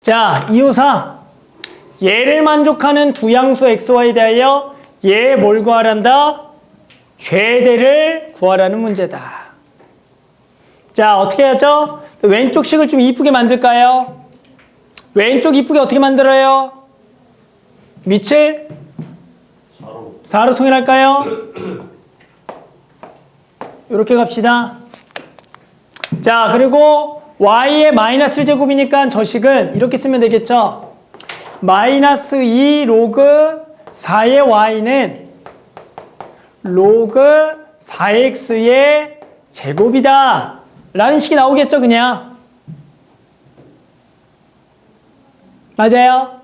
자, 253. 얘를 만족하는 두 양수 xy에 대하여 얘 뭘 구하란다? 최대를 구하라는 문제다. 자, 어떻게 하죠? 왼쪽 식을 좀 이쁘게 만들까요? 왼쪽 이쁘게 어떻게 만들어요? 밑을 4로 통일할까요? 이렇게 갑시다. 자, 그리고 y의 마이너스 1제곱이니까 저 식은 이렇게 쓰면 되겠죠? 마이너스 2 로그 4의 y는 로그 4x의 제곱이다 라는 식이 나오겠죠, 그냥. 맞아요?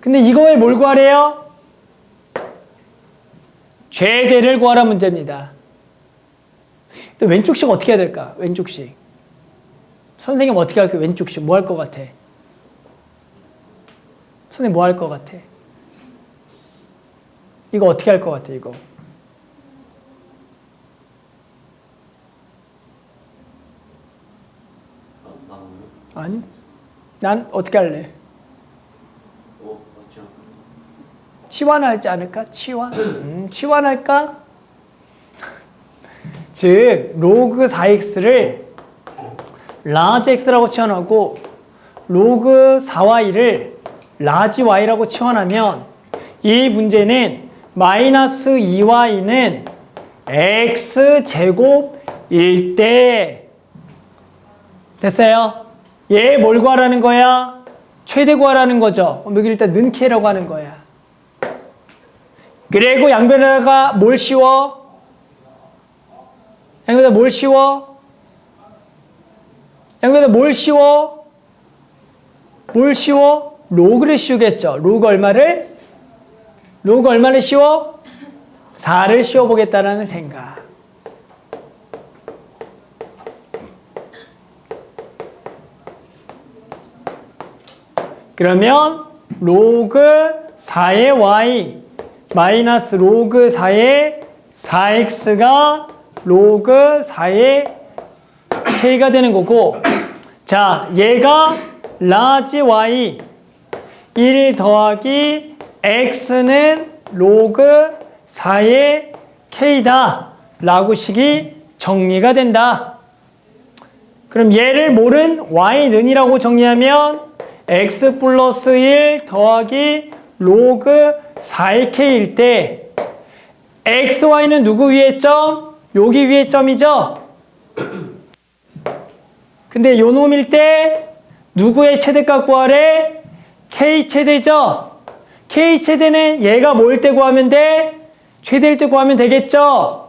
근데 이거에 뭘 구하래요? 최대를 구하라 문제입니다. 왼쪽 식 어떻게 해야 될까? 왼쪽 식. 선생님 어떻게 할까? 왼쪽 식 뭐 할 것 같아? 선생님 뭐 할 것 같아? 이거 어떻게 할 것 같아, 이거? 아니? 난 어떻게 할래? 치환하지 않을까? 치환? 치환할까? 즉, 로그 4x를 라지 x라고 치환하고 로그 4y를 라지 y라고 치환하면 이 문제는 마이너스 2y는 x제곱일 때 됐어요? 얘 뭘 구하라는 거야? 최대 구하라는 거죠. 여기 일단 는케라고 하는 거야. 그리고 양변에다가 뭘 씌워? 양변에다 뭘 씌워? 양변에다 뭘 씌워? 뭘 씌워? 로그를 씌우겠죠. 로그 얼마를? 로그 얼마를 씌워? 4를 씌워보겠다는 생각. 그러면 로그 4의 y 마이너스 로그 4의 4x가 로그 4의 k가 되는 거고, 자, 얘가 라지 y 1 더하기 x는 로그 4의 k다 라고 식이 정리가 된다. 그럼 얘를 모른 y는이라고 정리하면 x 플러스 1 더하기 로그 4의 k일 때 xy는 누구 위에 점? 여기 위에 점이죠? 근데 요 놈일 때 누구의 최대값 구하래? k 최대죠? k 최대는 얘가 뭘 때 구하면 돼? 최대일 때 구하면 되겠죠?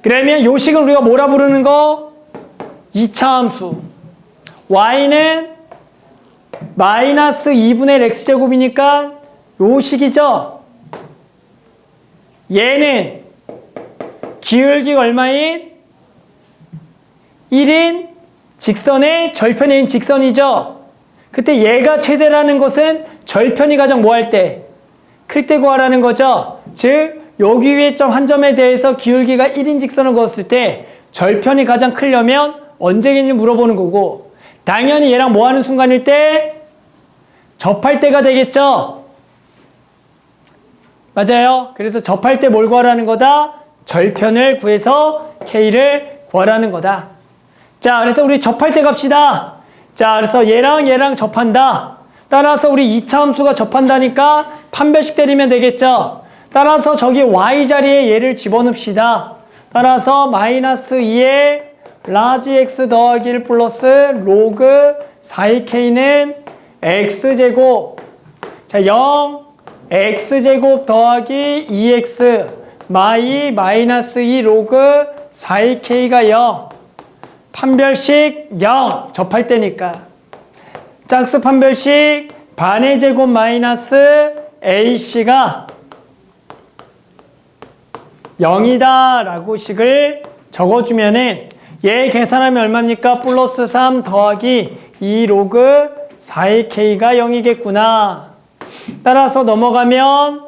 그러면 요 식을 우리가 뭐라 부르는 거? 2차 함수. y는 마이너스 2분의 x제곱이니까 요 식이죠? 얘는 기울기가 얼마인? 1인 직선의 절편인 직선이죠? 그때 얘가 최대라는 것은 절편이 가장 뭐 할 때? 클 때 구하라는 거죠? 즉 여기 위에 점 한 점에 대해서 기울기가 1인 직선을 그었을 때 절편이 가장 크려면 언제겠니 물어보는 거고, 당연히 얘랑 뭐 하는 순간일 때? 접할 때가 되겠죠? 맞아요? 그래서 접할 때 뭘 구하라는 거다? 절편을 구해서 K를 구하라는 거다. 자, 그래서 우리 접할 때 갑시다. 자, 그래서 얘랑 얘랑 접한다. 따라서 우리 2차 함수가 접한다니까 판별식 때리면 되겠죠? 따라서 저기 Y 자리에 얘를 집어넣읍시다. 따라서 마이너스 2에 라지 x 더하기 1 플러스 로그 4k는 x제곱. 자, 0 x제곱 더하기 2x 마이너스 2 로그 4k가 0. 판별식 0. 접할 때니까. 짝수 판별식 반의 제곱 마이너스 ac가 0이다 라고 식을 적어주면은 얘 계산하면 얼마입니까? 플러스 3 더하기 2 로그 4k가 0이겠구나. 따라서 넘어가면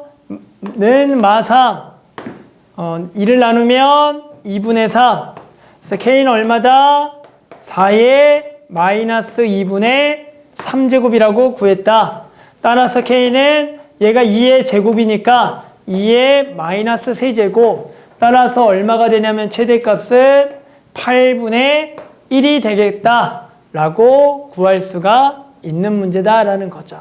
는 마3 2를 나누면 2분의 3. 그래서 k는 얼마다? 4의 마이너스 2분의 3제곱이라고 구했다. 따라서 K는 얘가 2의 제곱이니까 2의 마이너스 3제곱. 따라서 얼마가 되냐면 최대값은 8분의 1이 되겠다라고 구할 수가 있는 문제다라는 거죠.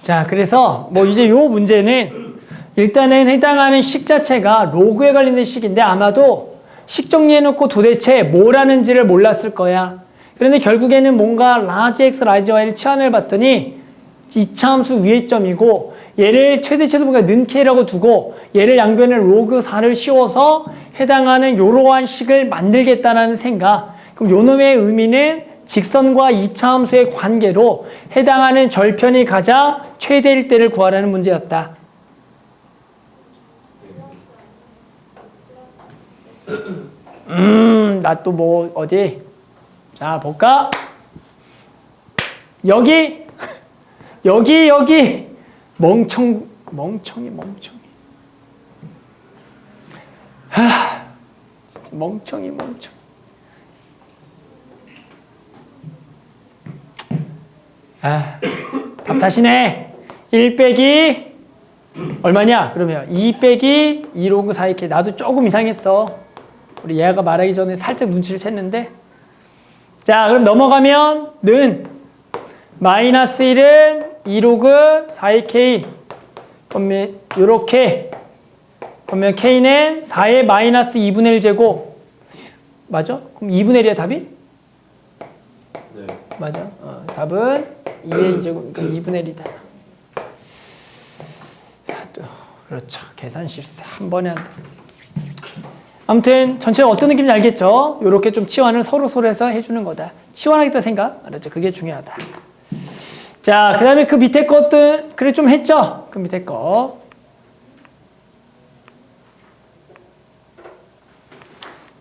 자, 그래서 뭐 이제 요 문제는 일단은 해당하는 식 자체가 로그에 관련된 식인데 아마도 식 정리해놓고 도대체 뭘 하는지를 몰랐을 거야. 그런데 결국에는 뭔가 라지 x, 라지 y를 치환을 봤더니 이차함수 위의 점이고 얘를 최대 최소분과 는 k라고 두고 얘를 양변에 로그 4를 씌워서 해당하는 이러한 식을 만들겠다라는 생각. 그럼 요 놈의 의미는 직선과 이차함수의 관계로 해당하는 절편이 가자 최대일 때를 구하라는 문제였다. 나 또 뭐 어디? 자, 볼까? 여기 멍청이. 멍청이. 답 탓이네. 1 빼기 얼마냐? 그러면 2 빼기 2 로그 4이렇게 나도 조금 이상했어. 우리 얘가 말하기 전에 살짝 눈치를 챘는데. 자, 그럼 넘어가면 는 마이너스 1은 2 로그 4k. 그러면 요렇게. 그러면 k는 4의 마이너스 2분의 1 제곱. 맞아? 그럼 2분의 1이야 답이? 네. 맞아. 답은 2의 2제곱. 그러니까 2분의 1이다. 그렇죠. 계산 실수 한 번에 한다. 아무튼 전체가 어떤 느낌인지 알겠죠? 이렇게 좀 치환을 서로 해서 해주는 거다. 치환하겠다 생각. 알았죠? 그게 중요하다. 자, 그 다음에 그 밑에 것들 그래 좀 했죠? 그 밑에 거.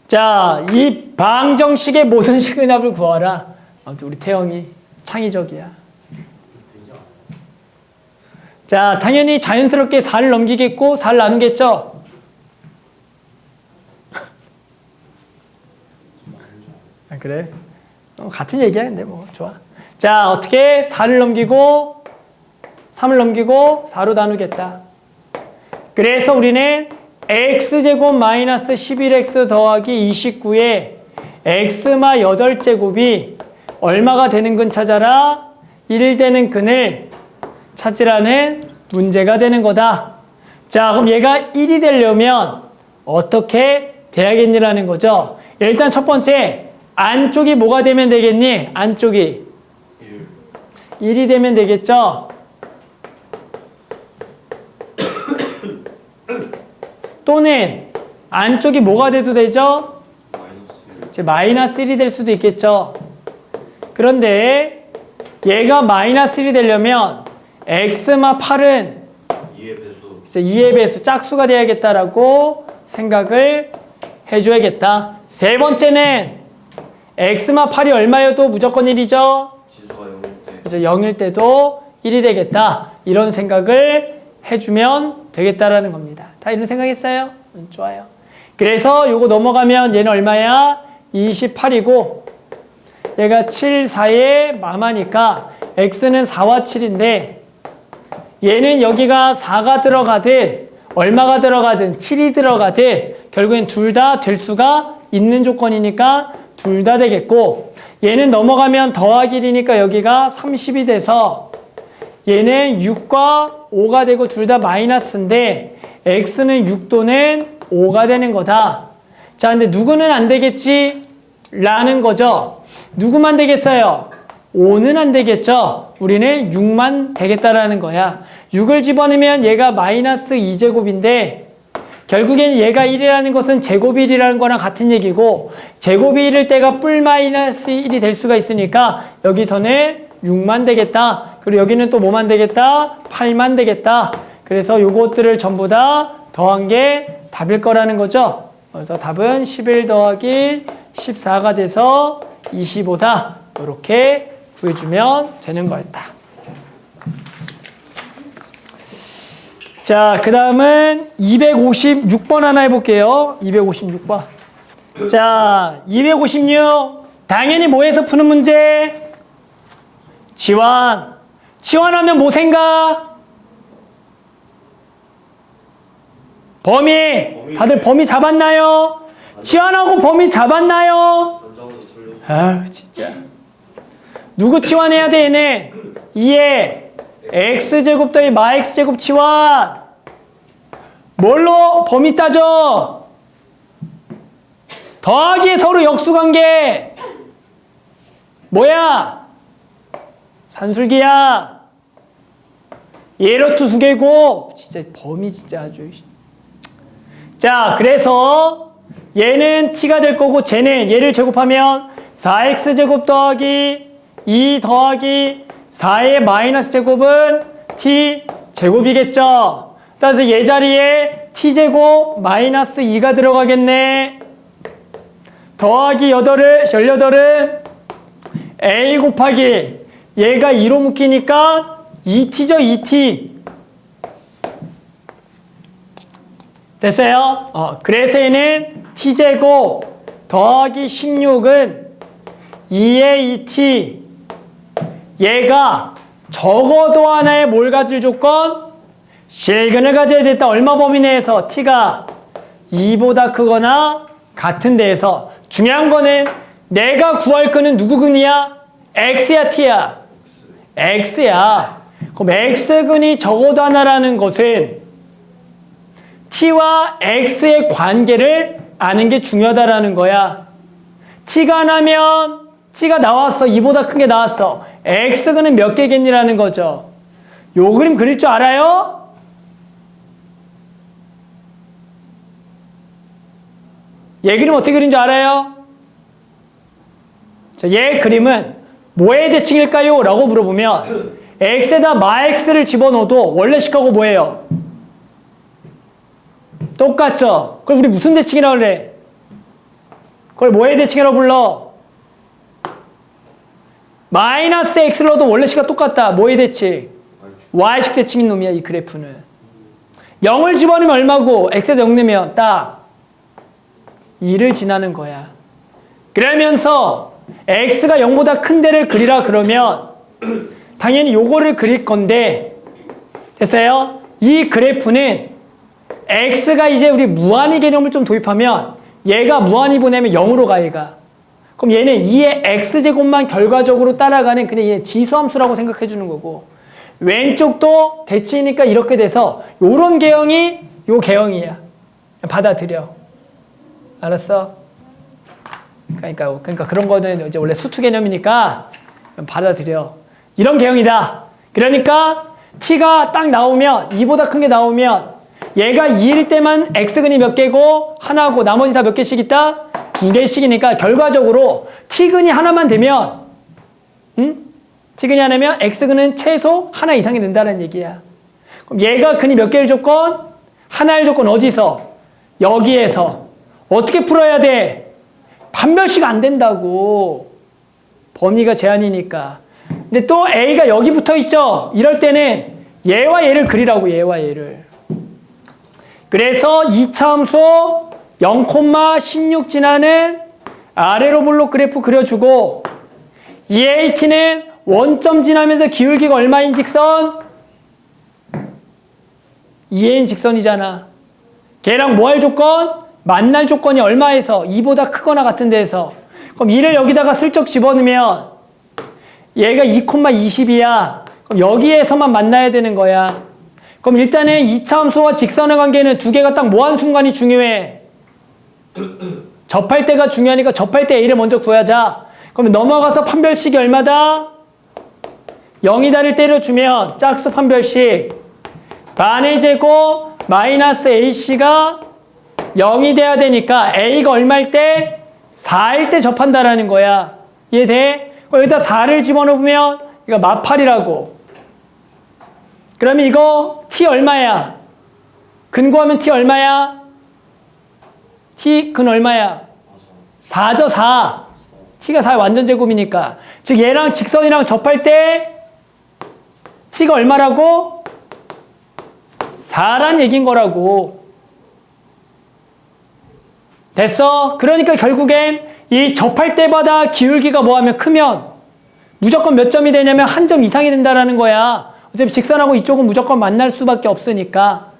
자, 이 방정식의 모든 시그널을 구하라. 아무튼 우리 태영이 창의적이야. 자, 당연히 자연스럽게 4를 넘기겠고 4를 나누겠죠? 아, 그래? 같은 얘기야 근데 뭐 좋아. 자, 어떻게 4를 넘기고 3을 넘기고 4로 나누겠다. 그래서 우리는 x제곱 마이너스 11x 더하기 29에 x마 8제곱이 얼마가 되는 근 찾아라. 1 되는 근을 찾으라는 문제가 되는 거다. 자, 그럼 얘가 1이 되려면 어떻게 돼야겠니라는 거죠. 일단 첫 번째, 안쪽이 뭐가 되면 되겠니? 안쪽이 1이 되면 되겠죠. 또는 안쪽이 뭐가 돼도 되죠? 마이너스 1이 될 수도 있겠죠. 그런데 얘가 마이너스 1이 되려면 x마 8은 2의 배수, 짝수가 돼야겠다라고 생각을 해줘야겠다. 세 번째는 x마 8이 얼마여도 무조건 1이죠? 지수가 0일 때. 그래서 0일 때도 1이 되겠다. 이런 생각을 해주면 되겠다라는 겁니다. 다 이런 생각했어요? 좋아요. 그래서 요거 넘어가면 얘는 얼마야? 28이고 얘가 7, 4의 마마니까 x는 4와 7인데 얘는 여기가 4가 들어가든 얼마가 들어가든 7이 들어가든 결국엔 둘 다 될 수가 있는 조건이니까 둘 다 되겠고 얘는 넘어가면 더하기 1이니까 여기가 30이 돼서 얘는 6과 5가 되고 둘 다 마이너스인데 x는 6 또는 5가 되는 거다. 자, 근데 누구는 안 되겠지? 라는 거죠. 누구만 되겠어요? 5는 안 되겠죠? 우리는 6만 되겠다라는 거야. 6을 집어넣으면 얘가 마이너스 2제곱인데 결국엔 얘가 1이라는 것은 제곱이 1이라는 거랑 같은 얘기고 제곱이 1일 때가 뿔 마이너스 1이 될 수가 있으니까 여기서는 6만 되겠다. 그리고 여기는 또 뭐만 되겠다? 8만 되겠다. 그래서 요것들을 전부 다 더한 게 답일 거라는 거죠. 그래서 답은 11 더하기 14가 돼서 25다. 이렇게 구해주면 되는 거였다. 자, 그 다음은 256번 하나 해볼게요. 256번. 자, 256. 당연히 뭐에서 푸는 문제? 치환. 치환하면 뭐 생각? 범위. 다들 범위 잡았나요? 치환하고 범위 잡았나요? 전장에서 틀렸어. 아우 진짜. 누구 치환해야 돼 얘네? 2에 x제곱 더하기 마x제곱 치환. 뭘로 범위 따져? 더하기에 서로 역수관계. 뭐야? 산술기야. 예로투 수계곱. 진짜 범위 진짜 아주. 자, 그래서 얘는 t가 될 거고 쟤는 얘를 제곱하면 4x제곱 더하기 2 더하기 4의 마이너스 제곱은 t 제곱이겠죠. 따라서 얘 자리에 t제곱 마이너스 2가 들어가겠네. 더하기 18은 a 곱하기 얘가 2로 묶이니까 2t죠. 2t. 됐어요? 그래서 얘는 t제곱 더하기 16은 2의 2t. 얘가 적어도 하나의 뭘 가질 조건? 실근을 가져야 됐다. 얼마 범위 내에서 t가 2보다 크거나 같은 데에서. 중요한 거는 내가 구할 거는 누구 근이야? x야 t야? x야. 그럼 x근이 적어도 하나라는 것은 t와 x의 관계를 아는 게 중요하다라는 거야. t가 나면 t가 나왔어. 2보다 큰 게 나왔어. x근은 몇 개겠니라는 거죠. 요 그림 그릴 줄 알아요? 얘 그림 어떻게 그린 줄 알아요? 자, 얘 그림은 뭐의 대칭일까요? 라고 물어보면 x에다 마x를 집어넣어도 원래 식하고 뭐예요? 똑같죠? 그럼 우리 무슨 대칭이라고 그래? 그걸 뭐의 대칭이라고 불러? 마이너스 x를 넣어도 원래 식과 똑같다. 뭐의 대칭? y식 대칭인 놈이야, 이 그래프는. 0을 집어넣으면 얼마고 x에다 0 넣으면 딱 2를 지나는 거야. 그러면서 x가 0보다 큰 데를 그리라 그러면 당연히 요거를 그릴 건데, 됐어요? 이 그래프는 x가 이제 우리 무한히 개념을 좀 도입하면 얘가 무한히 보내면 0으로 가. 얘가. 그럼 얘는 2의 x제곱만 결과적으로 따라가는 그냥 얘 지수함수라고 생각해 주는 거고, 왼쪽도 대칭이니까 이렇게 돼서 요런 개형이 요 개형이야. 받아들여. 알았어? 그러니까 그런 거는 이제 원래 수투 개념이니까 받아들여. 이런 개형이다. 그러니까 t가 딱 나오면 2보다 큰 게 나오면 얘가 2일 때만 x근이 몇 개고 하나고 나머지 다 몇 개씩 있다? 2개씩이니까 결과적으로 t근이 하나만 되면 t근이 하나면 x근은 최소 하나 이상이 된다는 얘기야. 그럼 얘가 근이 몇 개를 조건? 하나일 조건 어디서? 여기에서. 어떻게 풀어야 돼? 판별식 안 된다고. 범위가 제한이니까. 근데 또 a가 여기 붙어 있죠? 이럴 때는 얘와 얘를 그리라고. 얘와 얘를. 그래서 2차 함수 0,16 지나는 아래로 볼록 그래프 그려주고, EAT는 원점 지나면서 기울기가 얼마인 직선? 2a인 직선이잖아. 걔랑 뭐 할 조건? 만날 조건이 얼마에서? 2보다 크거나 같은 데에서. 그럼 2를 여기다가 슬쩍 집어넣으면 얘가 2,20이야. 그럼 여기에서만 만나야 되는 거야. 그럼 일단은 2차 함수와 직선의 관계는 두 개가 딱 뭐 하는 순간이 중요해? 접할 때가 중요하니까 접할 때 a를 먼저 구하자. 그럼 넘어가서 판별식이 얼마다? 0이다를 때려주면 짝수 판별식 반의 제곱 마이너스 ac가 0이 돼야 되니까 a가 얼마일 때? 4일 때 접한다라는 거야. 이해돼? 그럼 여기다 4를 집어넣으면 이거 마팔이라고. 그러면 이거 t 얼마야? 근구하면 t 얼마야? t 근 얼마야? 4죠, 4. t가 4의 완전 제곱이니까. 즉 얘랑 직선이랑 접할 때 t가 얼마라고? 4란 얘기인 거라고. 됐어? 그러니까 결국엔 이 접할 때마다 기울기가 뭐하면 크면 무조건 몇 점이 되냐면 한 점 이상이 된다라는 거야. 어차피 직선하고 이쪽은 무조건 만날 수밖에 없으니까.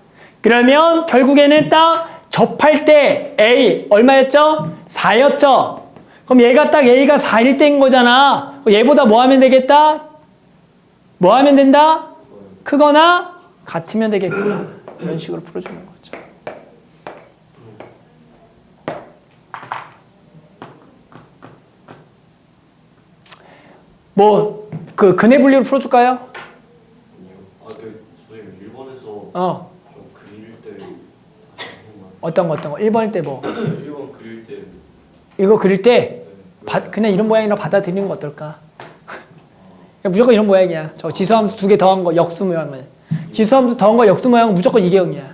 그러면 결국에는 딱 접할 때 A 얼마였죠? 4였죠? 그럼 얘가 딱 A가 4일 때인 거잖아. 얘보다 뭐 하면 되겠다? 뭐 하면 된다? 크거나 같으면 되겠구나. 이런 식으로 풀어주는 거죠. 뭐, 그 근해 분류를 풀어줄까요? 아니요. 아, 그 선생님 1번에서 어. 좀 그릴 때 어떤 거? 1번일 때 뭐? 1번 그릴 때 이거 그릴 때 네, 그냥 이런 모양이라 받아들이는 거 어떨까? 그냥 무조건 이런 모양이야. 저 지수함수 2개 더한 거 역수 모양은. 지수함수 더한 거 역수 모양은 무조건 이계형이야.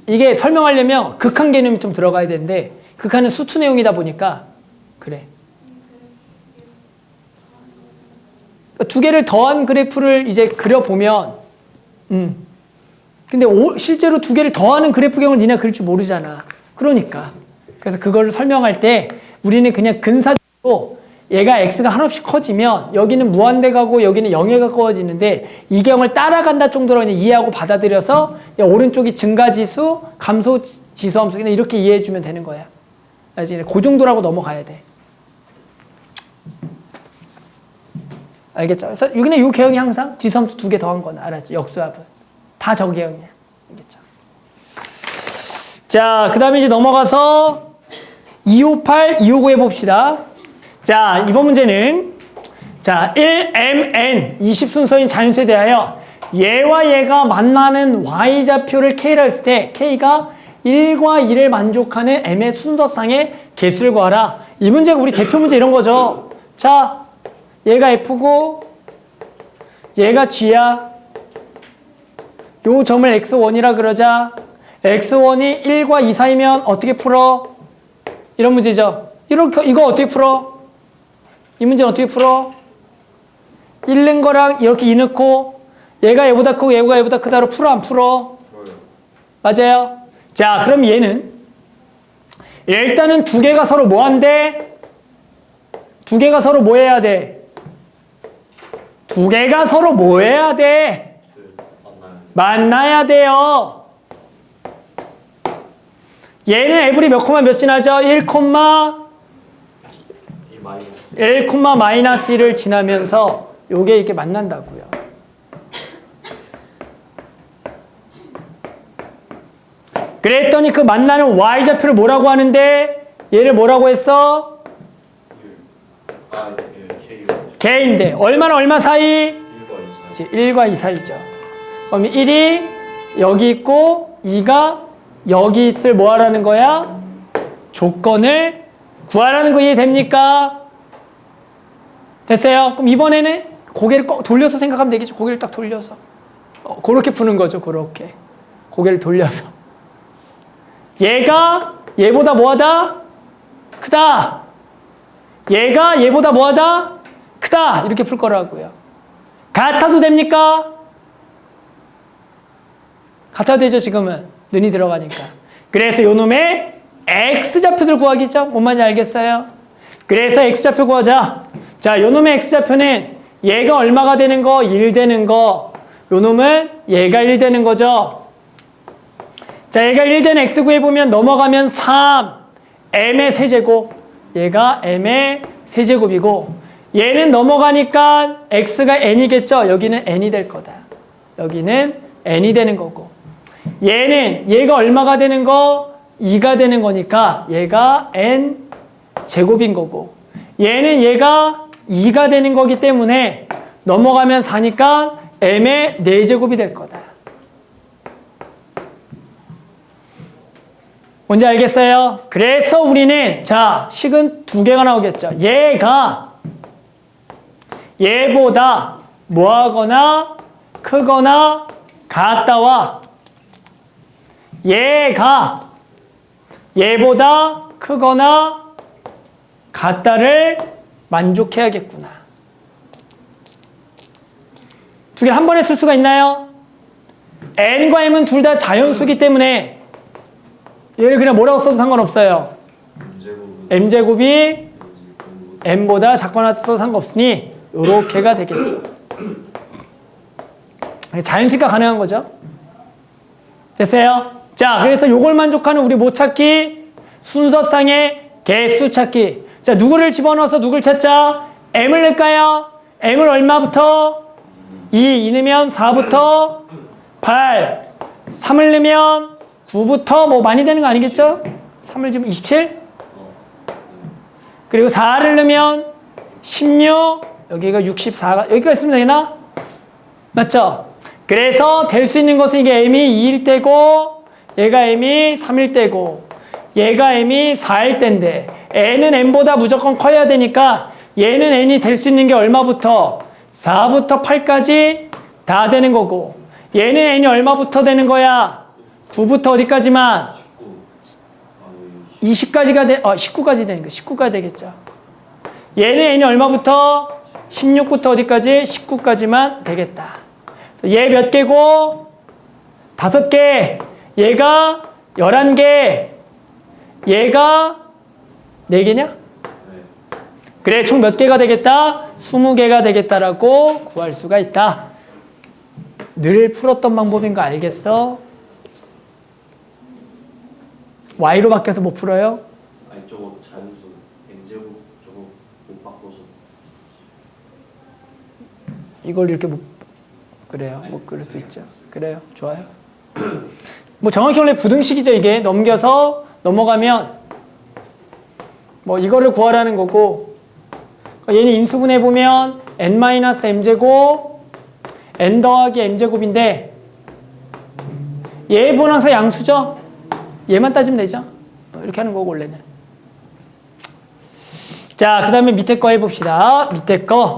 이게 설명하려면 극한 개념이 좀 들어가야 되는데 극한은 수투 내용이다 보니까 그래. 두 개를 더한 그래프를 이제 그려보면 근데 실제로 두 개를 더하는 그래프경을 니네 그릴 줄 모르잖아. 그러니까. 그래서 그거를 설명할 때 우리는 그냥 근사적으로 얘가 x가 한없이 커지면 여기는 무한대 가고 여기는 0에 가까워지는데 이 경을 따라간다 정도로 그냥 이해하고 받아들여서 오른쪽이 증가지수, 감소지수함수 그냥 이렇게 이해해주면 되는 거야. 알지? 그 정도라고 넘어가야 돼. 알겠죠? 그래서 여기는 이 개형이 항상 지수함수 2개 더한 거나 알았지? 역수합은. 다 저 개형이야. 알겠죠? 자, 그 다음에 이제 넘어가서 258, 259 해봅시다. 자, 이번 문제는 자 1mn 20순서인 자연수에 대하여 얘와 얘가 만나는 y좌표를 k라 했을 때 k가 1과 2를 만족하는 m의 순서상의 개수를 구하라. 이 문제가 우리 대표 문제 이런 거죠. 자, 얘가 f고 얘가 g야. 요 점을 x1이라 그러자. x1이 1과 2 사이면 어떻게 풀어? 이런 문제죠. 이거 어떻게 풀어? 이 문제는 어떻게 풀어? 1 넣은 거랑 이렇게 2 넣고 얘가 얘보다 크고 얘가 얘보다 크다로 풀어 안 풀어? 맞아요? 자, 그럼 얘는 일단은 두 개가 서로 뭐 한대? 두 개가 서로 뭐 해야 돼? 두 개가 서로 뭐 해야 돼? 만나야 돼요. 얘는 에브리 몇 콤마 몇 지나죠? 1 마이너스 1을 지나면서 요게 이렇게 만난다고요. 그랬더니 그 만나는 y좌표를 뭐라고 하는데 얘를 뭐라고 했어? K인데 얼마나 얼마 사이? 1과 2 사이죠. 그럼 1이 여기 있고 2가 여기 있을 뭐 하라는 거야? 조건을 구하라는 거 이해됩니까? 됐어요? 그럼 이번에는 고개를 꼭 돌려서 생각하면 되겠죠. 고개를 딱 돌려서. 그렇게 푸는 거죠. 그렇게. 고개를 돌려서. 얘가 얘보다 뭐하다? 크다. 얘가 얘보다 뭐하다? 크다. 이렇게 풀 거라고요. 같아도 됩니까? 같아도 되죠. 지금은. 는이 들어가니까. 그래서 요 놈의 x좌표들 구하기죠. 뭔 말인지 알겠어요? 그래서 x좌표 구하자. 자, 요 놈의 x좌표는 얘가 얼마가 되는 거? 1 되는 거. 요 놈은 얘가 1 되는 거죠. 자, 얘가 1 되는 x 구해보면 넘어가면 3, m의 세제곱. 얘가 m의 세제곱이고 얘는 넘어가니까 x가 n이겠죠. 여기는 n이 될 거다. 여기는 n이 되는 거고 얘는 얘가 얼마가 되는 거? 2가 되는 거니까 얘가 n 제곱인 거고 얘는 얘가 2가 되는 거기 때문에 넘어가면 4니까 m의 4제곱이 될 거다. 뭔지 알겠어요? 그래서 우리는 자 식은 두 개가 나오겠죠. 얘가 얘보다 뭐하거나 크거나 같다와 얘가 얘보다 크거나 같다를 만족해야겠구나. 두 개 한 번에 쓸 수가 있나요? n과 m은 둘 다 자연수기 때문에 얘를 그냥 뭐라고 써도 상관없어요. m제곱이 n보다 작거나 같아도 상관없으니 요렇게가 되겠죠. 자연수가 가능한 거죠. 됐어요? 자, 그래서 요걸 만족하는 우리 뭐 찾기? 순서상의 개수 찾기. 자, 누구를 집어넣어서 누굴 찾자? m을 넣을까요? m을 얼마부터? 2 넣으면 4부터 8, 3을 넣으면 9부터 뭐 많이 되는 거 아니겠죠? 3을 집으면 27? 그리고 4를 넣으면 16, 여기가 64가, 여기가 있으면 되나? 맞죠? 그래서 될 수 있는 것은 이게 m이 2일 때고, 얘가 m이 3일 때고, 얘가 m이 4일 때인데, n은 n보다 무조건 커야 되니까, 얘는 n이 될 수 있는 게 얼마부터? 4부터 8까지 다 되는 거고, 얘는 n이 얼마부터 되는 거야? 9부터 어디까지만? 20까지가 19까지 되니까 19가 되겠죠. 얘는 n이 얼마부터? 16부터 어디까지? 19까지만 되겠다. 얘 몇 개고? 5개. 얘가 11개. 얘가 4개냐? 그래, 총 몇 개가 되겠다? 20개가 되겠다라고 구할 수가 있다. 늘 풀었던 방법인 거 알겠어? y로 바뀌어서 못 풀어요? 아니 저거 자연수 n제곱 저거 못 바꿔서 이걸 이렇게 못 그래요. 뭐 그럴 수 있죠. 그래요. 좋아요. 뭐 정확히 원래 부등식이죠. 이게 넘겨서 넘어가면 뭐 이거를 구하라는 거고, 얘는 인수분해 보면 n-m제곱 n 더하기 m제곱인데 얘 분항사 양수죠. 얘만 따지면 되죠. 이렇게 하는 거고 원래는. 자, 그 다음에 밑에 거 해봅시다. 밑에 거.